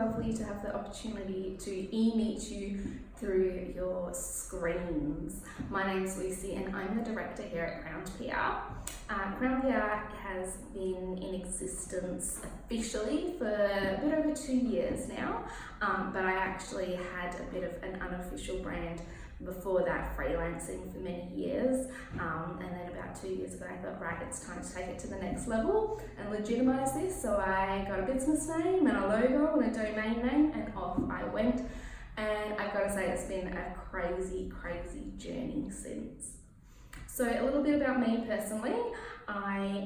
lovely to have the opportunity to e-meet you through your screens. My name's Lucy and I'm the director here at Crowned PR. Crowned PR has been in existence officially for a bit over 2 years now, but I actually had a bit of an unofficial brand before that, freelancing for many years, and then about 2 years ago I thought, right, it's time to take it to the next level and legitimise this. So I got a business name and a logo and a domain name, and off I went. And I've got to say, it's been a crazy journey since. So a little bit about me personally. I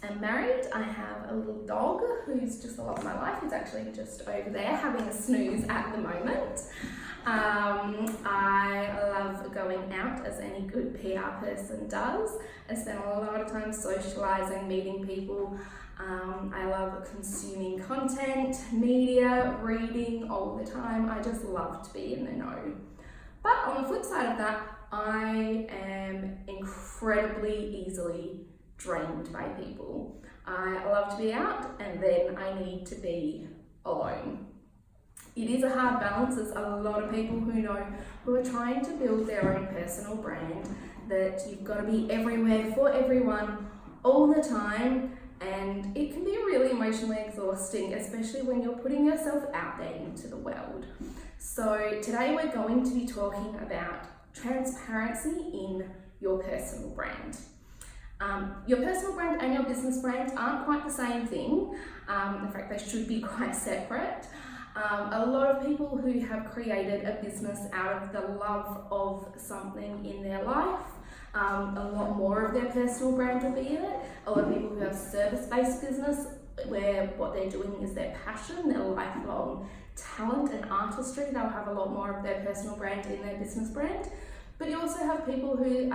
am married. I have a little dog who's just the love of my life. He's actually just over there having a snooze at the moment. I love going out, as any good PR person does. I spend a lot of time socialising, meeting people. I love consuming content, media, reading all the time. I just love to be in the know. But on the flip side of that, I am incredibly easily drained by people. I love to be out and then I need to be alone. It is a hard balance. There's a lot of people who are trying to build their own personal brand, that you've got to be everywhere for everyone all the time, and it can be really emotionally exhausting, especially when you're putting yourself out there into the world. So today we're going to be talking about transparency in your personal brand. Your personal brand and your business brand aren't quite the same thing. In fact, they should be quite separate. A lot of people who have created a business out of the love of something in their life, a lot more of their personal brand will be in it. A lot of people who have service-based business where what they're doing is their passion, their lifelong talent and artistry, they'll have a lot more of their personal brand in their business brand. But you also have people who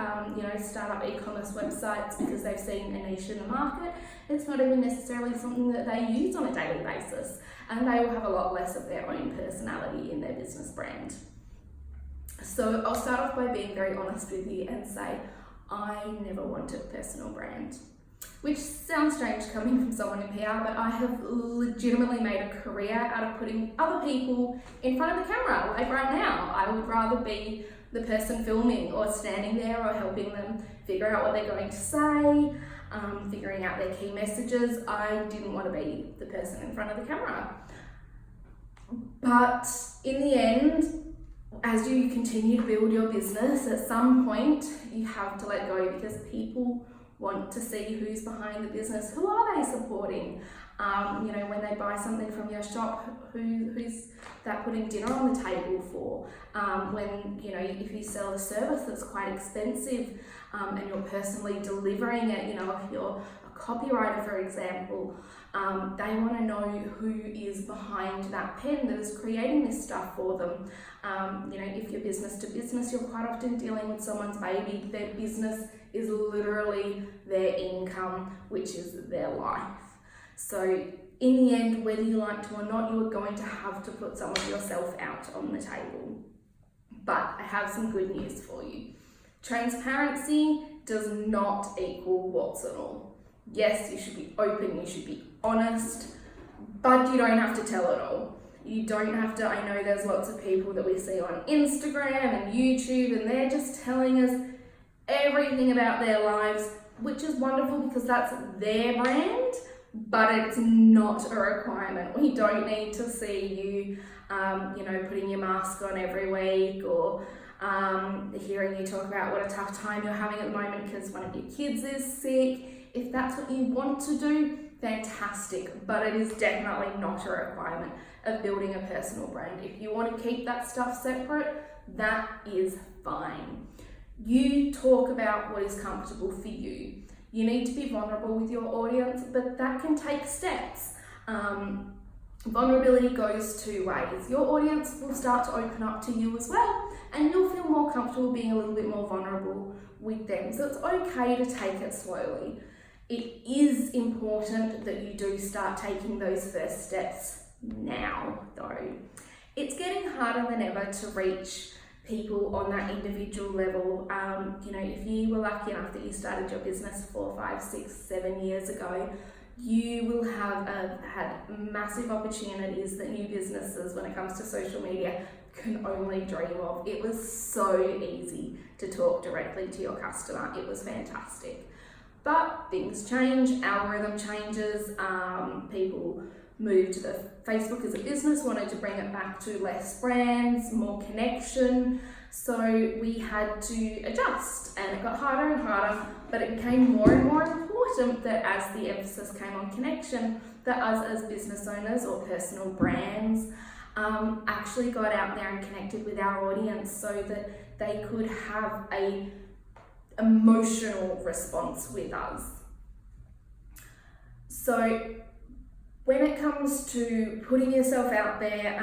start up e-commerce websites because they've seen a niche in the market. It's not even necessarily something that they use on a daily basis, and they will have a lot less of their own personality in their business brand. So I'll start off by being very honest with you and say, I never wanted a personal brand. Which sounds strange coming from someone in PR, but I have legitimately made a career out of putting other people in front of the camera. Like right now, I would rather be the person filming or standing there or helping them figure out what they're going to say, figuring out their key messages. I didn't want to be the person in front of the camera. But in the end, as you continue to build your business, at some point you have to let go, because people want to see who's behind the business. Who are they supporting? When they buy something from your shop, who's that putting dinner on the table for? If you sell a service that's quite expensive and you're personally delivering it, if you're a copywriter, for example, they want to know who is behind that pen that is creating this stuff for them. If you're business to business, you're quite often dealing with someone's baby. Their business is literally their income, which is their life. So in the end, whether you like to or not, you are going to have to put some of yourself out on the table. But I have some good news for you. Transparency does not equal warts and all. Yes, you should be open, you should be honest, but you don't have to tell it all. You don't have to. I know there's lots of people that we see on Instagram and YouTube, and they're just telling us everything about their lives, which is wonderful because that's their brand, but it's not a requirement. We don't need to see you, putting your mask on every week, or hearing you talk about what a tough time you're having at the moment because one of your kids is sick. If that's what you want to do, fantastic, but it is definitely not a requirement of building a personal brand. If you want to keep that stuff separate, that is fine. You talk about what is comfortable for you. You need to be vulnerable with your audience, but that can take steps. Vulnerability goes two ways. Your audience will start to open up to you as well, and you'll feel more comfortable being a little bit more vulnerable with them. So it's okay to take it slowly. It is important that you do start taking those first steps now, though. It's getting harder than ever to reach people on that individual level. If you were lucky enough that you started your business 4, 5, 6, 7 years ago, you will have had massive opportunities that new businesses, when it comes to social media, can only dream of. It was so easy to talk directly to your customer. It was fantastic. But things change, algorithm changes, people moved to the Facebook as a business, wanted to bring it back to less brands, more connection. So we had to adjust, and it got harder and harder, but it became more and more important that as the emphasis came on connection, that us as business owners or personal brands actually got out there and connected with our audience so that they could have a emotional response with us. So when it comes to putting yourself out there,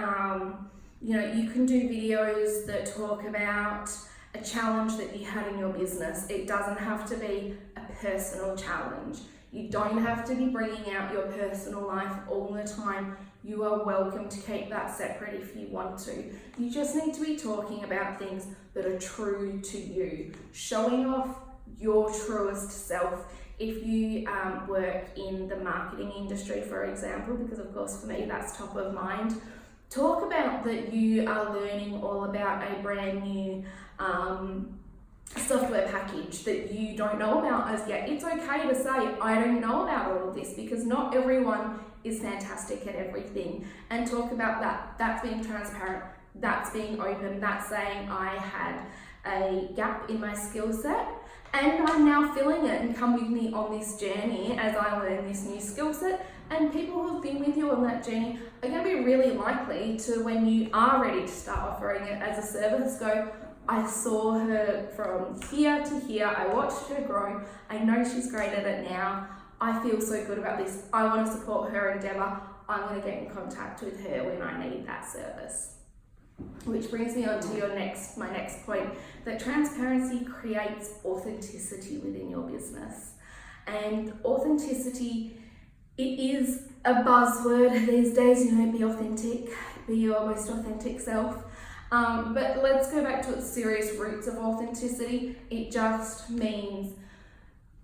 you can do videos that talk about a challenge that you had in your business. It doesn't have to be a personal challenge. You don't have to be bringing out your personal life all the time. You are welcome to keep that separate if you want to. You just need to be talking about things that are true to you, showing off your truest self. If you work in the marketing industry, for example, because of course for me that's top of mind, talk about that you are learning all about a brand new software package that you don't know about as yet. It's okay to say, I don't know about all of this, because not everyone is fantastic at everything. And talk about that. That's being transparent, that's being open, that's saying I had a gap in my skill set and I'm now filling it, and come with me on this journey as I learn this new skill set. And people who've been with you on that journey are going to be really likely to, when you are ready to start offering it as a service, go, I saw her from here to here, I watched her grow, I know she's great at it now, I feel so good about this, I want to support her endeavour, I'm going to get in contact with her when I need that service. Which brings me on to my next point, that transparency creates authenticity within your business. And authenticity, it is a buzzword these days, be authentic, be your most authentic self. But let's go back to its serious roots of authenticity. It just means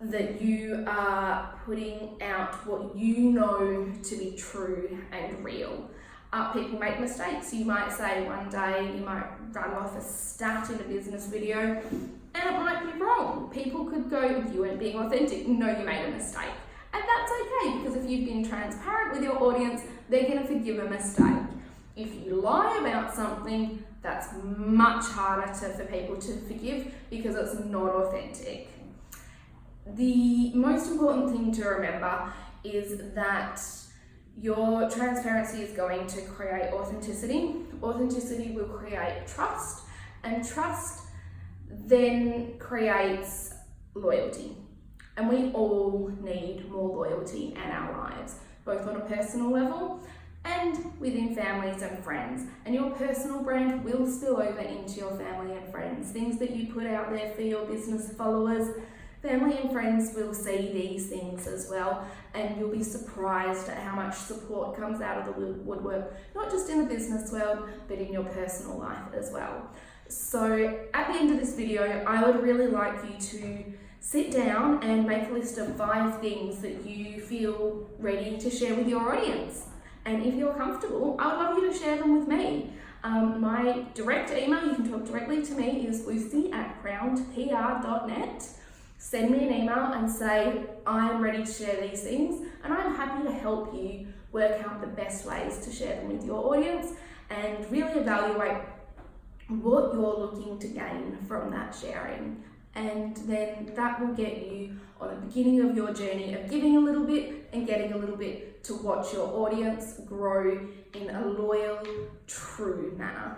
that you are putting out what you know to be true and real. People make mistakes. You might say one day, you might run off a stat in a business video and it might be wrong. People could go, you weren't being authentic. No, you made a mistake. And that's okay, because if you've been transparent with your audience, they're going to forgive a mistake. If you lie about something, that's much harder for people to forgive because it's not authentic. The most important thing to remember is that your transparency is going to create authenticity. Authenticity will create trust, and trust then creates loyalty. And we all need more loyalty in our lives, both on a personal level and within families and friends. And your personal brand will spill over into your family and friends. Things that you put out there for your business followers, family and friends will see these things as well, and you'll be surprised at how much support comes out of the woodwork, not just in the business world, but in your personal life as well. So at the end of this video, I would really like you to sit down and make a list of 5 things that you feel ready to share with your audience. And if you're comfortable, I would love you to share them with me. My direct email, you can talk directly to me, is lucy@crownedpr.net. Send me an email and say, I'm ready to share these things, and I'm happy to help you work out the best ways to share them with your audience and really evaluate what you're looking to gain from that sharing. And then that will get you on the beginning of your journey of giving a little bit and getting a little bit to watch your audience grow in a loyal, true manner.